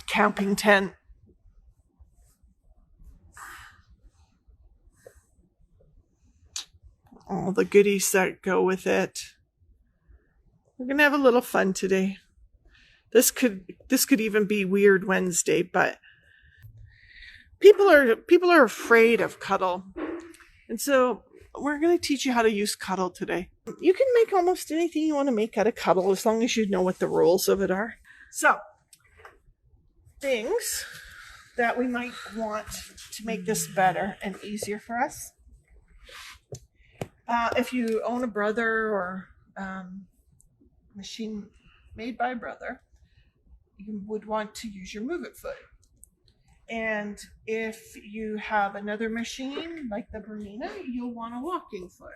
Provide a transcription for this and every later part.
camping tent. All the goodies that go with it. We're gonna have a little fun today. This could even be Weird Wednesday, but people are afraid of Cuddle, and so we're going to teach you how to use Cuddle today. You can make almost anything you want to make out of Cuddle as long as you know what the rules of it are. So, things that we might want to make this better and easier for us. If you own a brother or machine made by a brother, you would want to use your Move It foot. And if you have another machine like the Bernina, you'll want a walking foot.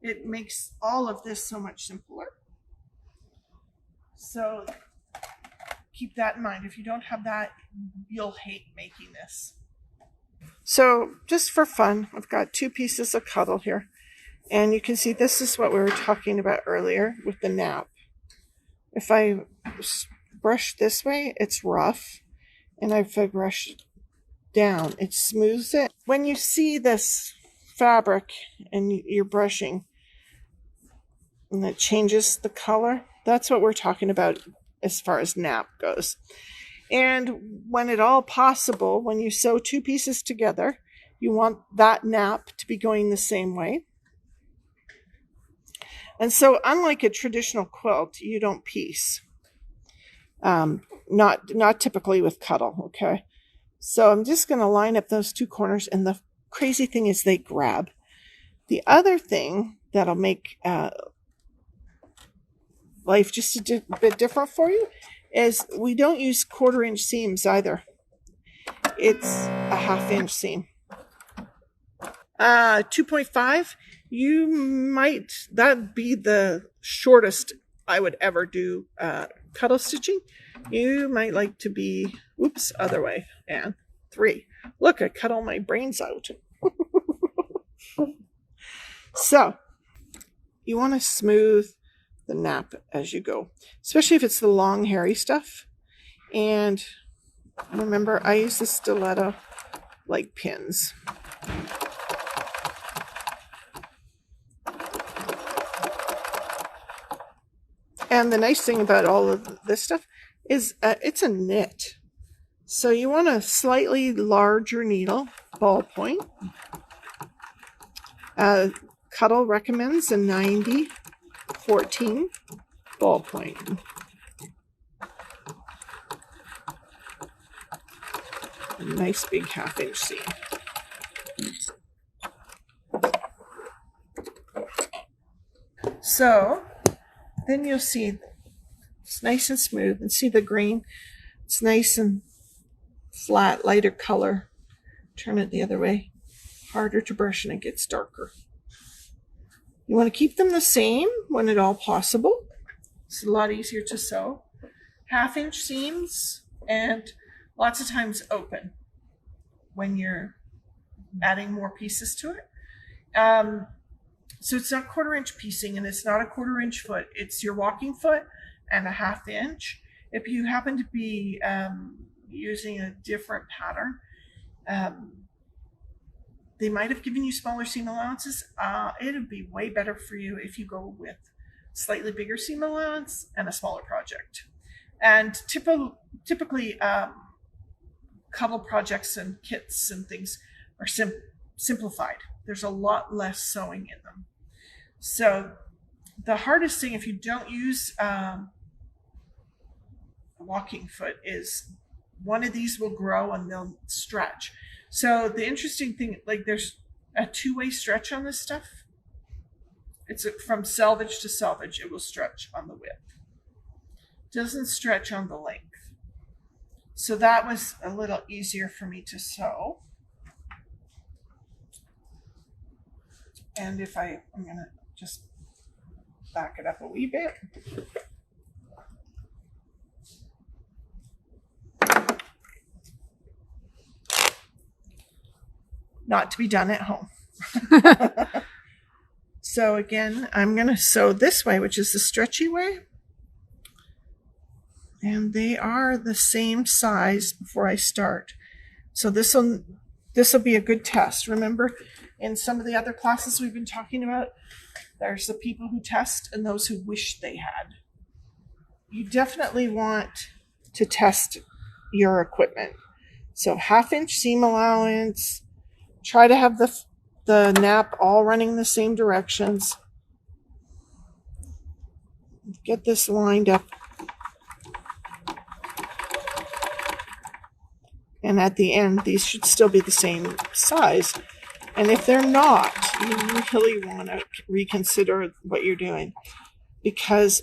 It makes all of this so much simpler. So keep that in mind. If you don't have that, you'll hate making this. So just for fun, I've got 2 pieces of Cuddle here. And you can see this is what we were talking about earlier with the nap. If I brush this way, it's rough. And if I brush down, it smooths it. When you see this fabric and you're brushing and it changes the color, that's what we're talking about as far as nap goes. And when at all possible, when you sew 2 pieces together, you want that nap to be going the same way. And so unlike a traditional quilt, you don't piece. Not typically with Cuddle, okay? So I'm just going to line up those 2 corners, and the crazy thing is they grab. The other thing that'll make life just a bit different for you is we don't use 1/4 inch seams either. It's a 1/2 inch seam. 2.5, that'd be the shortest I would ever do Cuddle stitching. You might like to be, other way, and 3. Look, I cut all my brains out. So, you want to smooth the nap as you go, especially if it's the long, hairy stuff. And remember, I use the stiletto like pins. And the nice thing about all of this stuff is it's a knit. So you want a slightly larger needle, ballpoint. Cuddle recommends a 90-14 ballpoint. A nice big 1/2 inch seam. So then you'll see it's nice and smooth, and see the green. It's nice and flat, lighter color. Turn it the other way. Harder to brush and it gets darker. You want to keep them the same when at all possible. It's a lot easier to sew. 1/2 inch seams, and lots of times open when you're adding more pieces to it. So it's not 1/4 inch piecing, and it's not a 1/4 inch foot. It's your walking foot and a 1/2 inch. If you happen to be using a different pattern, they might have given you smaller seam allowances. It would be way better for you if you go with slightly bigger seam allowance and a smaller project. And typically, Cuddle projects and kits and things are simplified. There's a lot less sewing in them. So the hardest thing, if you don't use a walking foot, is one of these will grow and they'll stretch. So the interesting thing, like there's a 2-way stretch on this stuff. It's from selvage to selvage. It will stretch on the width. Doesn't stretch on the length. So that was a little easier for me to sew. And if I'm going to just back it up a wee bit. Not to be done at home. So again, I'm going to sew this way, which is the stretchy way. And they are the same size before I start. So this will be a good test. Remember, in some of the other classes we've been talking about, there's the people who test and those who wish they had. You definitely want to test your equipment. So 1/2-inch seam allowance. Try to have the nap all running the same directions. Get this lined up. And at the end, these should still be the same size. And if they're not, you really want to reconsider what you're doing. Because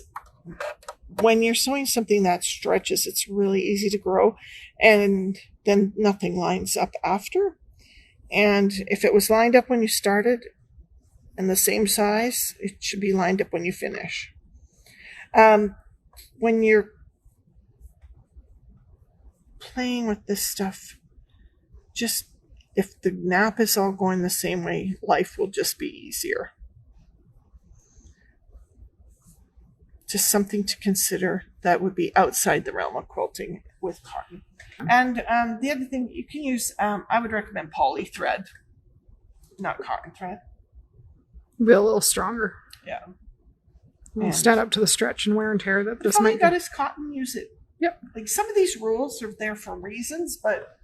when you're sewing something that stretches, it's really easy to grow. And then nothing lines up after. And if it was lined up when you started and the same size, it should be lined up when you finish. When you're playing with this stuff, just if the nap is all going the same way, life will just be easier. Just something to consider that would be outside the realm of quilting with cotton. And the other thing you can use, I would recommend poly thread, not cotton thread. Be a little stronger. Yeah. We'll stand up to the stretch and wear and tear that this might. If all you got be. is cotton, use it. Yep. Like some of these rules are there for reasons, but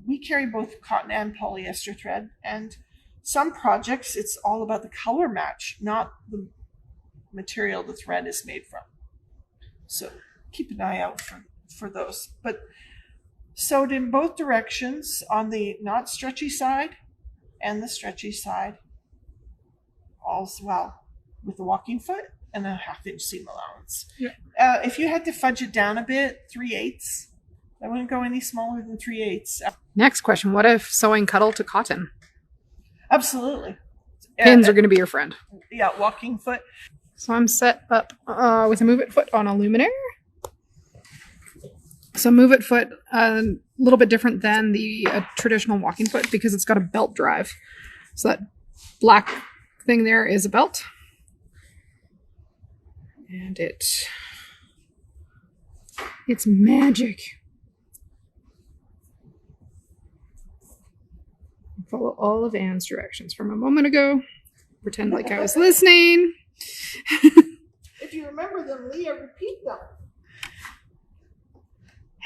we carry both cotton and polyester thread, and some projects it's all about the color match, not the material the thread is made from. So keep an eye out for those. But sewed in both directions on the not stretchy side and the stretchy side, all's well, with the walking foot and a 1/2-inch seam allowance. Yeah. If you had to fudge it down a bit, 3/8. I wouldn't go any smaller than 3/8. Next question. What if sewing Cuddle to cotton? Absolutely. Pins are going to be your friend. Yeah, walking foot. So I'm set up with a move it foot on a luminaire. So move it foot, a little bit different than the traditional walking foot because it's got a belt drive. So that black thing there is a belt. And it's magic. Follow all of Anne's directions from a moment ago. Pretend like I was listening. If you remember them, Leah, repeat them.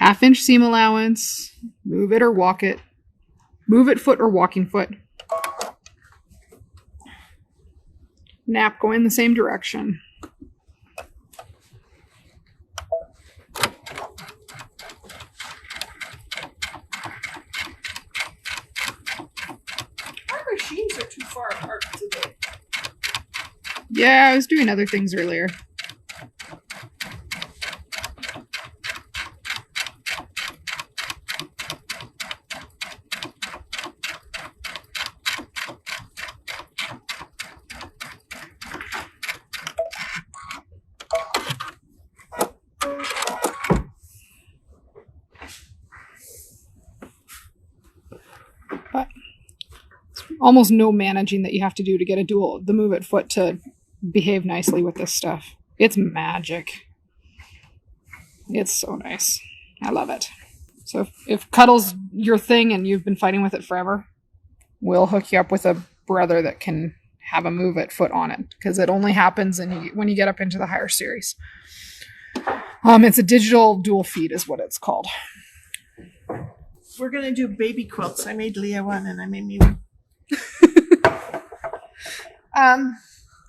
1/2-inch seam allowance. Move it or walk it. Move it foot or walking foot. Nap going the same direction. Our machines are too far apart today. Yeah, I was doing other things earlier. But almost no managing that you have to do to get the move it foot to behave nicely with this stuff. It's magic. It's so nice. I love it. So if Cuddle's your thing and you've been fighting with it forever, we'll hook you up with a brother that can have a move it foot on it because it only happens when you get up into the higher series. It's a digital dual feed is what it's called. We're going to do baby quilts. I made Leah one and I made me one.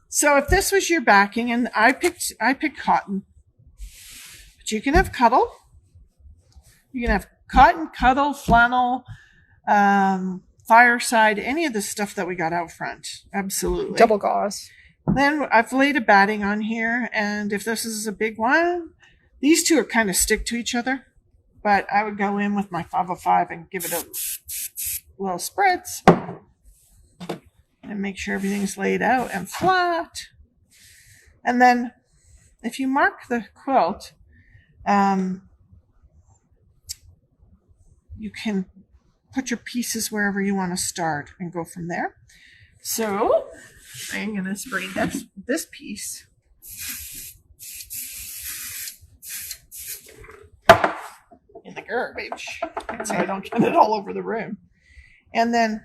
So if this was your backing, and I picked cotton, but you can have Cuddle. You can have cotton, Cuddle, flannel, fireside, any of the stuff that we got out front. Absolutely. Double gauze. Then I've laid a batting on here, and if this is a big one, these two are kind of stick to each other, but I would go in with my 505 and give it a little spreads and make sure everything's laid out and flat. And then if you mark the quilt, you can put your pieces wherever you want to start and go from there. So I'm going to bring this piece garbage so I don't get it all over the room. And then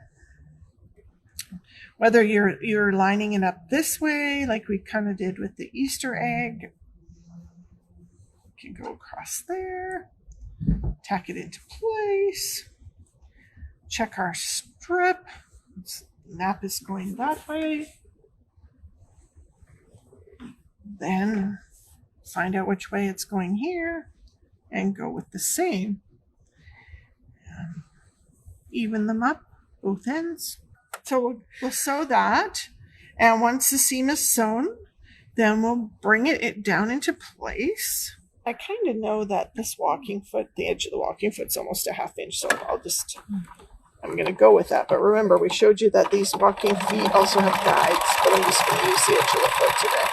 whether you're lining it up this way, like we kind of did with the Easter egg, you can go across there, tack it into place, check our strip. Nap is going that way. Then find out which way it's going here and go with the same. Even them up, both ends. So we'll sew that. And once the seam is sewn, then we'll bring it down into place. I kind of know that this walking foot, the edge of the walking foot's almost a 1/2 inch, so I'm going to go with that. But remember, we showed you that these walking feet also have guides, but I'm just going to use the edge of the foot today.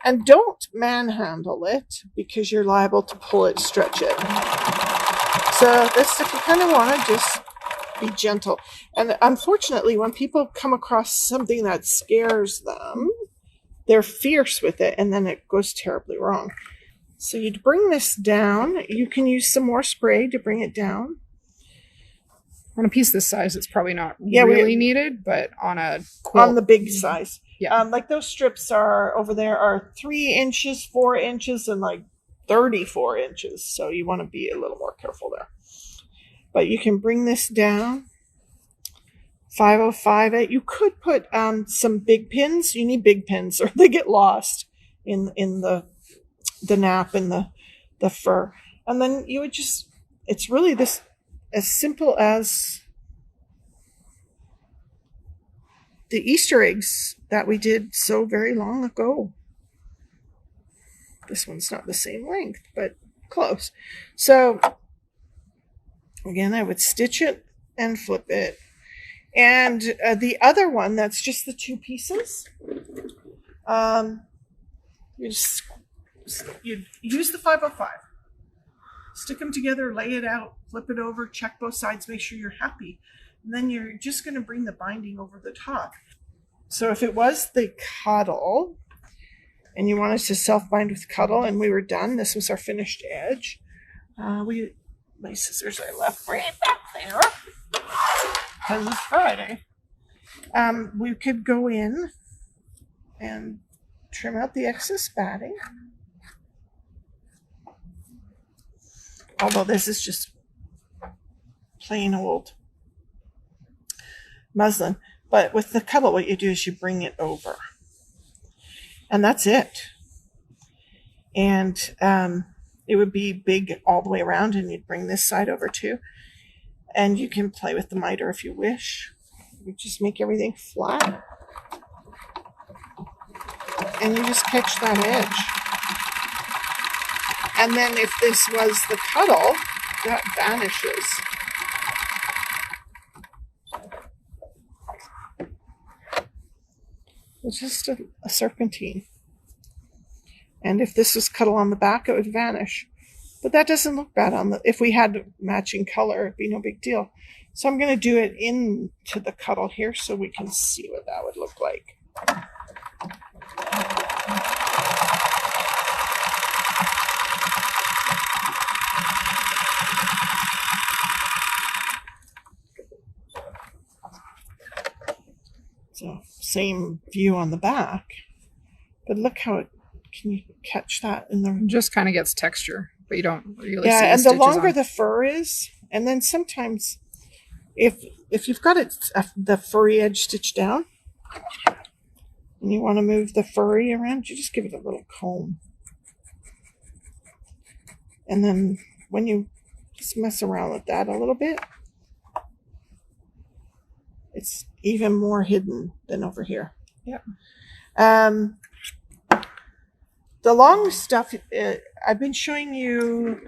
And don't manhandle it because you're liable to pull it, stretch it. So this, if you kind of want to just be gentle. And unfortunately, when people come across something that scares them, they're fierce with it, and then it goes terribly wrong. So you'd bring this down. You can use some more spray to bring it down. On a piece this size, it's probably not really needed, but on a quilt, on the big size. Yeah. Like those strips are over there are 3 inches, 4 inches, and like 34 inches. So you want to be a little more careful there. But you can bring this down. 505 it. You could put some big pins. You need big pins or they get lost in the nap and the fur. And then you would just, it's really this as simple as the Easter eggs that we did so very long ago. This one's not the same length, but close. So again, I would stitch it and flip it. And the other one, that's just the 2 pieces. You use the 505. Stick them together, lay it out, flip it over, check both sides, make sure you're happy. And then you're just going to bring the binding over the top. So if it was the Cuddle, and you wanted to self-bind with Cuddle, and we were done, this was our finished edge. My scissors I left right back there because it's Friday. We could go in and trim out the excess batting. Although this is just plain old muslin. But with the Cuddle, what you do is you bring it over. And that's it. And it would be big all the way around, and you'd bring this side over too. And you can play with the miter if you wish. You just make everything flat. And you just catch that edge. And then if this was the Cuddle, that vanishes. It's just a serpentine. And if this was Cuddle on the back, it would vanish. But that doesn't look bad on the, if we had matching color, it'd be no big deal. So I'm going to do it into the Cuddle here so we can see what that would look like. So same view on the back, but look how it, can you catch that in the, it just kind of gets texture, but you don't really see and the longer on. the fur is, and then sometimes if you've got it the furry edge stitched down and you want to move the furry around, you just give it a little comb, and then when you just mess around with that a little bit, it's even more hidden than over here. Yep. The long stuff, I've been showing you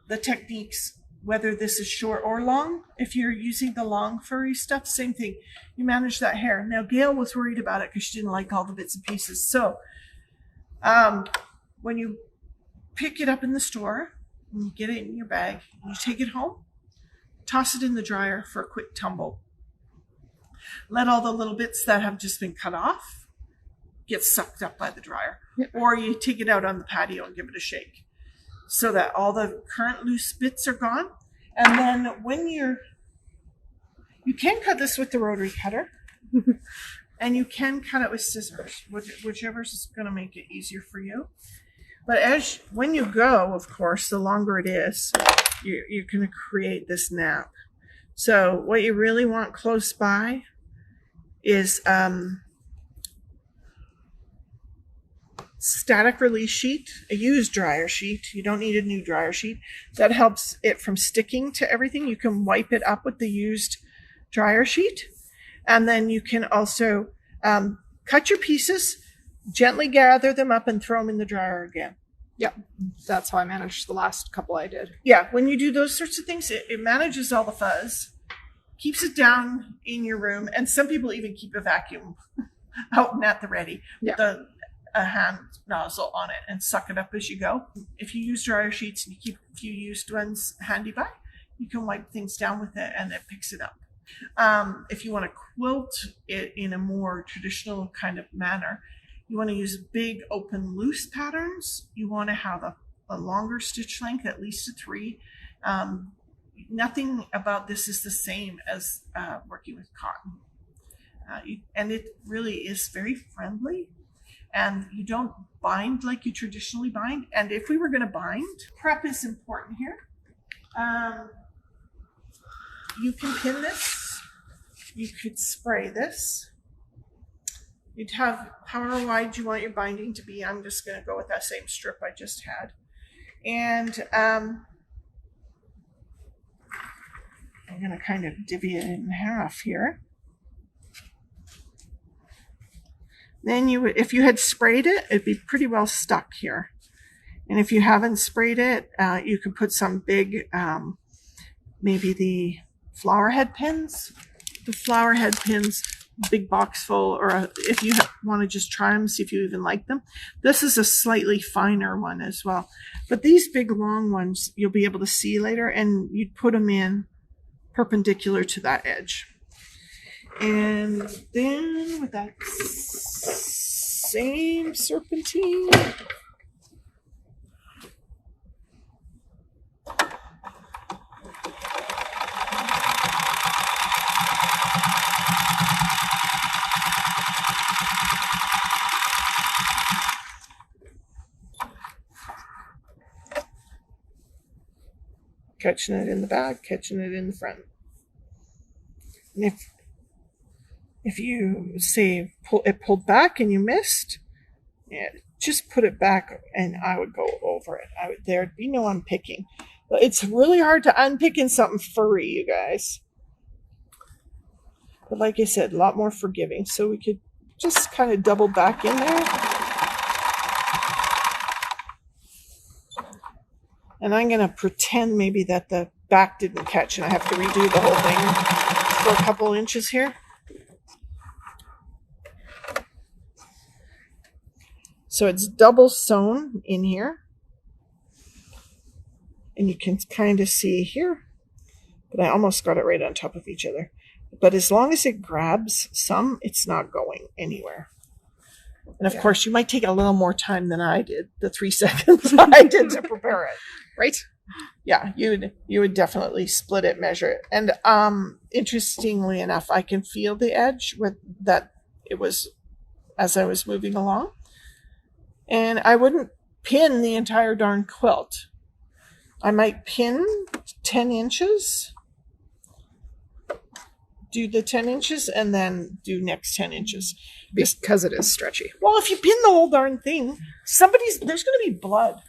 the techniques, whether this is short or long. If you're using the long furry stuff, same thing. You manage that hair. Now, Gail was worried about it because she didn't like all the bits and pieces. So when you pick it up in the store, and you get it in your bag, you take it home, toss it in the dryer for a quick tumble. Let all the little bits that have just been cut off get sucked up by the dryer. Yep. Or you take it out on the patio and give it a shake. so that all the current loose bits are gone. And then when you can cut this with the rotary cutter, and you can cut it with scissors, whichever's going to make it easier for you. But when you go, of course, the longer it is, you're going to create this nap. So what you really want close by is static release sheet, a used dryer sheet. You don't need a new dryer sheet. That helps it from sticking to everything. You can wipe it up with the used dryer sheet. And then you can also cut your pieces, gently gather them up and throw them in the dryer again. Yeah, that's how I managed the last couple I did. Yeah, when you do those sorts of things, it manages all the fuzz, keeps it down in your room, and some people even keep a vacuum out and at the ready with a hand nozzle on it and suck it up as you go. If you use dryer sheets and you keep a few used ones handy by, you can wipe things down with it and it picks it up. If you want to quilt it in a more traditional kind of manner, you want to use big open loose patterns. You want to have a longer stitch length, at least a 3. Nothing about this is the same as working with cotton. And it really is very friendly, and you don't bind like you traditionally bind. And if we were going to bind, prep is important here. You can pin this, you could spray this. You'd have however wide you want your binding to be. I'm just going to go with that same strip I just had. And I'm going to kind of divvy it in half here. Then if you had sprayed it, it'd be pretty well stuck here. And if you haven't sprayed it, you could put some big, maybe the flower head pins. The flower head pins, big box full, or if you want to just try them, see if you even like them. This is a slightly finer one as well. But these big long ones, you'll be able to see later, and you'd put them in perpendicular to that edge. And then with that same serpentine, catching it in the back, catching it in the front. And if you say it pulled back and you missed, just put it back and I would go over it. There'd be no unpicking. But it's really hard to unpick in something furry, you guys. But like I said, a lot more forgiving. So we could just kind of double back in there. And I'm going to pretend maybe that the back didn't catch and I have to redo the whole thing for a couple inches here. So it's double sewn in here. And you can kind of see here, but I almost got it right on top of each other. But as long as it grabs some, it's not going anywhere. And of course, you might take a little more time than I did, the 3 seconds I did to prepare it. Right? Yeah, you would definitely split it, measure it. And interestingly enough, I can feel the edge with that it was as I was moving along. And I wouldn't pin the entire darn quilt. I might pin 10 inches, do the 10 inches, and then do next 10 inches. Because it is stretchy. Well, if you pin the whole darn thing, there's going to be blood.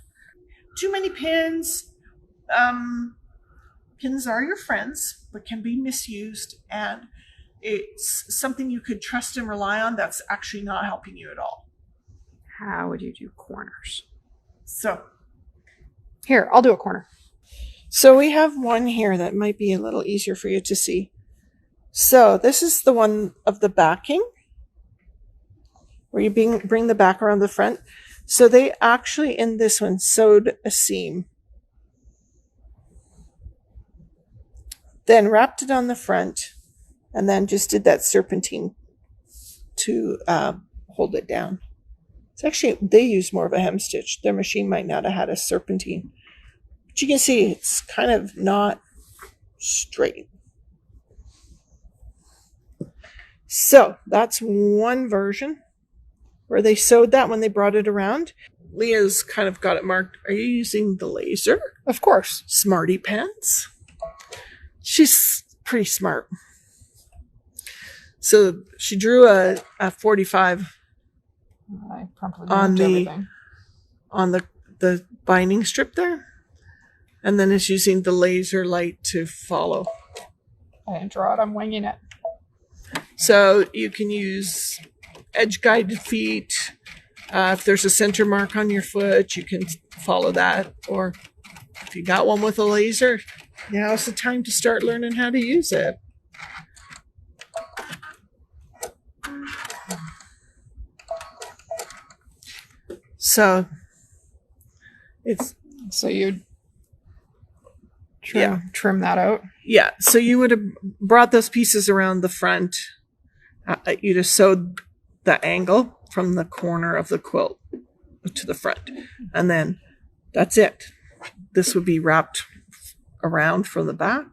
Too many pins. Pins are your friends, but can be misused, and it's something you could trust and rely on that's actually not helping you at all. How would you do corners? So, here, I'll do a corner. So we have one here that might be a little easier for you to see. So this is the one of the backing, where you bring the back around the front. So they actually, in this one, sewed a seam. Then wrapped it on the front, and then just did that serpentine to hold it down. It's actually, they use more of a hem stitch. Their machine might not have had a serpentine. But you can see it's kind of not straight. So that's one version where they sewed that when they brought it around. Leah's kind of got it marked. Are you using the laser? Of course. Smarty pants. She's pretty smart. So she drew a 45 I promptly on moved everything. on the binding strip there. And then it's using the laser light to follow. I didn't draw it. I'm winging it. So you can use edge-guided feet. If there's a center mark on your foot, you can follow that. Or if you got one with a laser, now's the time to start learning how to use it. So you trim that out. Yeah, so you would have brought those pieces around the front. You'd have sewed the angle from the corner of the quilt to the front. And then that's it. This would be wrapped around from the back.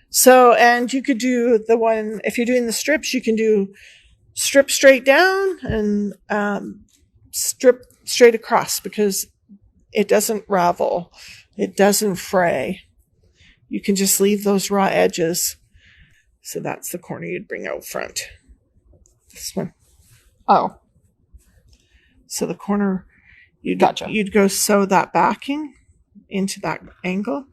So, and you could do the one, if you're doing the strips, you can do strip straight down and strip straight across because it doesn't ravel. It doesn't fray. You can just leave those raw edges. So that's the corner you'd bring out front. This one. Oh. So the corner, Gotcha. You'd go sew that backing into that angle.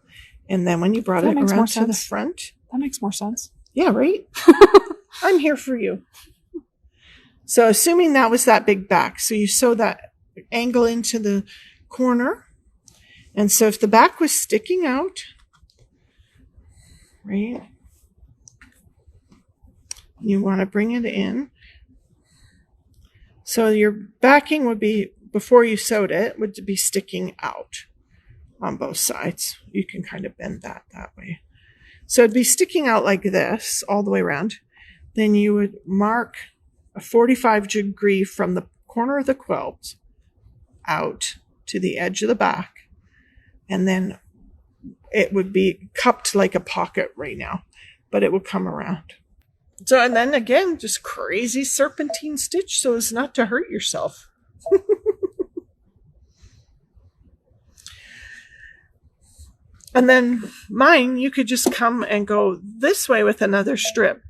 And then when you brought it around to the front. That makes more sense. Yeah, right? I'm here for you. So assuming that was that big back. So you sew that angle into the corner. And so if the back was sticking out, right, you want to bring it in. So your backing would be, before you sewed it, would be sticking out on both sides. You can kind of bend that way. So it'd be sticking out like this all the way around. Then you would mark a 45-degree from the corner of the quilt out to the edge of the back. And then it would be cupped like a pocket right now, but it would come around. So, and then again, just crazy serpentine stitch so as not to hurt yourself. And then mine, you could just come and go this way with another strip.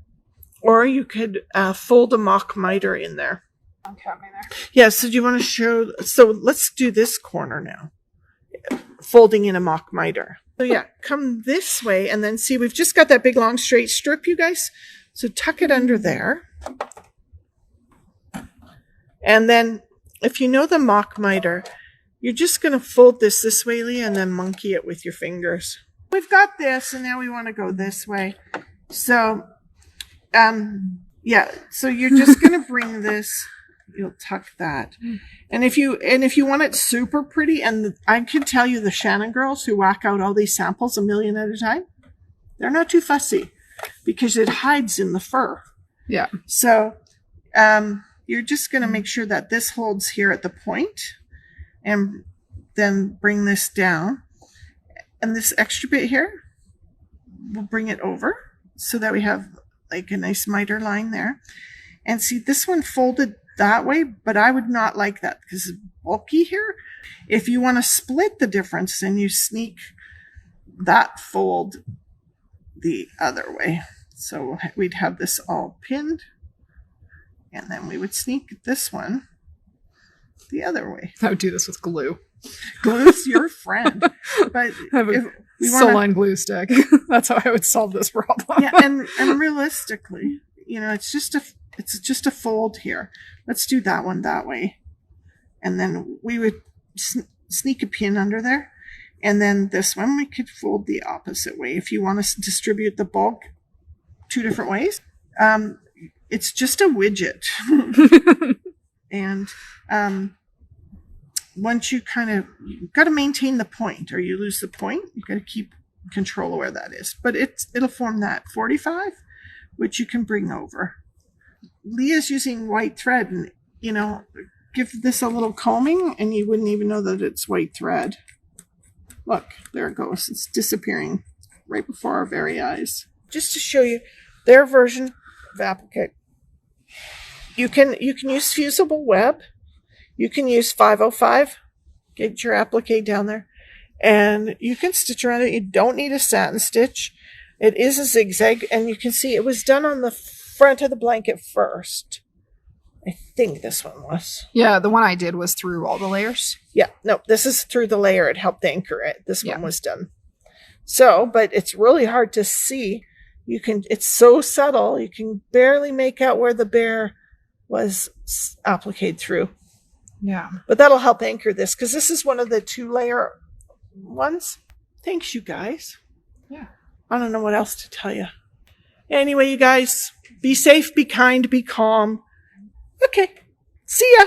Or you could fold a mock miter in there. Okay, me there. Yeah, so do you want to show? So let's do this corner now. Folding in a mock miter. So yeah, come this way and then see, we've just got that big long straight strip, you guys. So tuck it under there. And then if you know the mock miter, you're just going to fold this way, Leah, and then monkey it with your fingers. We've got this, and now we want to go this way. So, yeah, so you're just going to bring this, you'll tuck that. And if you want it super pretty, and I can tell you the Shannon girls who whack out all these samples a million at a time, they're not too fussy because it hides in the fur. Yeah. So, you're just going to make sure that this holds here at the point. And then bring this down. And this extra bit here, we'll bring it over so that we have like a nice miter line there. And see, this one folded that way, but I would not like that because it's bulky here. If you want to split the difference, then you sneak that fold the other way. So we'd have this all pinned. And then we would sneak this one the other way. I would do this with glue. Glue's your friend. But have a glue stick. That's how I would solve this problem. Yeah, and realistically, it's just a fold here. Let's do that one that way. And then we would sneak a pin under there. And then this one we could fold the opposite way. If you want to distribute the bulk 2 different ways, it's just a widget. And once you you've got to maintain the point, or you lose the point, you've got to keep control of where that is. But it'll form that 45, which you can bring over. Leah's using white thread, and give this a little combing, and you wouldn't even know that it's white thread. Look, there it goes. It's disappearing right before our very eyes. Just to show you their version of applique. You can use fusible web. You can use 505. Get your applique down there. And you can stitch around it. You don't need a satin stitch. It is a zigzag. And you can see it was done on the front of the blanket first. I think this one was. Yeah, the one I did was through all the layers. Yeah, no, this is through the layer. It helped anchor it. This one was done. So, but it's really hard to see. It's so subtle, you can barely make out where the bear was appliqued through. Yeah. But that'll help anchor this, because this is one of the 2-layer ones. Thanks, you guys. Yeah. I don't know what else to tell you. Anyway, you guys, be safe, be kind, be calm. Okay. See ya.